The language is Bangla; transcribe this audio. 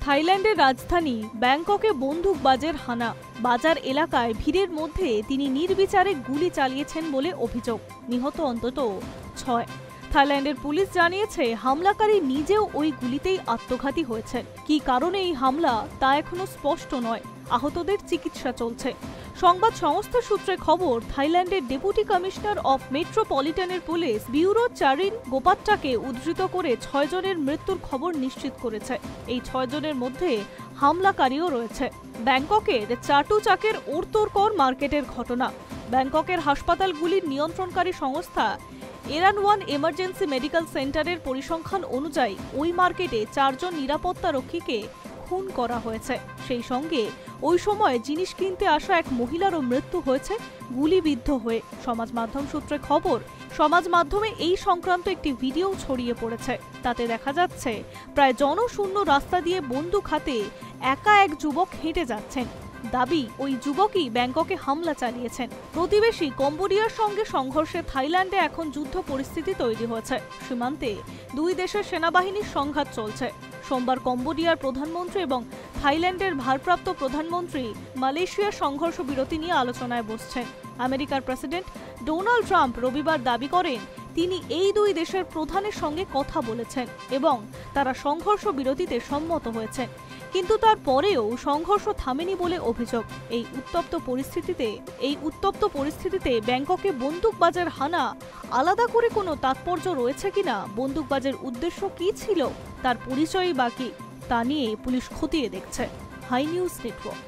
থাইল্যান্ডের রাজধানী ব্যাংককে বন্দুকবাজের হানা। বাজার এলাকায় ভিড়ের মধ্যে তিনি নির্বিচারে গুলি চালিয়েছেন বলে অভিযোগ। নিহত অন্তত 6। থাইল্যান্ডের পুলিশ জানিয়েছে হামলাকারী নিজেও ওই গুলিতেই আত্মঘাতী হয়েছেন। কী কারণে এই হামলা তা এখনো স্পষ্ট নয়। আহতদের চিকিৎসা চলছে। সংবাদ সংস্থা সূত্রে খবর, থাইল্যান্ডের ডেপুটি কমিশনার অফ মেট্রোপলিটনের পুলিশ ব্যুরো চারিন গোপাট্টাকে উদ্ধৃত করে 6 জনের মৃত্যুর খবর নিশ্চিত করেছে। এই 6 জনের মধ্যে হামলাকারীও রয়েছে। ব্যাংককের চাটুচাকের ওরতোরকর মার্কেটের ঘটনা। ব্যাংককের হাসপাতালগুলির নিয়ন্ত্রণকারী সংস্থা এরানওয়ান এমার্জেন্সি মেডিকেল সেন্টারের পরিসংখ্যান অনুযায়ী ওই মার্কেটে 4 জন নিরাপত্তা রক্ষীকে খুন করা হয়েছে। সেই সঙ্গে ওই সময় জিনিস কিনতে আসা এক মহিলারও মৃত্যু হয়েছে গুলিবিদ্ধ হয়ে। সমাজ মাধ্যম সূত্রে খবর, সমাজ মাধ্যমে এই সংক্রান্ত একটি ভিডিও ছড়িয়ে পড়েছে। তাতে দেখা যাচ্ছে প্রায় জনশূন্য রাস্তা দিয়ে বন্দুক হাতে একা এক যুবক হেঁটে যাচ্ছেন। দাবি, ওই যুবকই ব্যাংককে হামলা চালিয়েছেন। প্রতিবেশী কম্বোডিয়ার সঙ্গে সংঘর্ষে থাইল্যান্ডে এখন যুদ্ধ পরিস্থিতি তৈরি হয়েছে। সীমান্তে দুই দেশের সেনাবাহিনীর সংঘাত চলছে। সোমবার কম্বোডিয়ার প্রধানমন্ত্রী এবং থাইল্যান্ডের ভারপ্রাপ্ত প্রধানমন্ত্রী মালয়েশিয়ার সংঘর্ষ বিরতি নিয়ে আলোচনায় বসছেন। আমেরিকার প্রেসিডেন্ট ডোনাল্ড ট্রাম্প রবিবার দাবি করেন তিনি এই দুই দেশের প্রধানের সঙ্গে কথা বলেছেন এবং তারা সংঘর্ষ বিরতিতে সম্মত হয়েছেন। কিন্তু তারপরেও সংঘর্ষ থামেনি বলে অভিযোগ। এই উত্তপ্ত পরিস্থিতিতে ব্যাংককে বন্দুকবাজের হানা আলাদা করে কোনো তাৎপর্য রয়েছে কিনা, বন্দুকবাজের উদ্দেশ্য কী ছিল, তার পরিচয়ই বাকি, তা নিয়ে পুলিশ খতিয়ে দেখছে। Hi News network.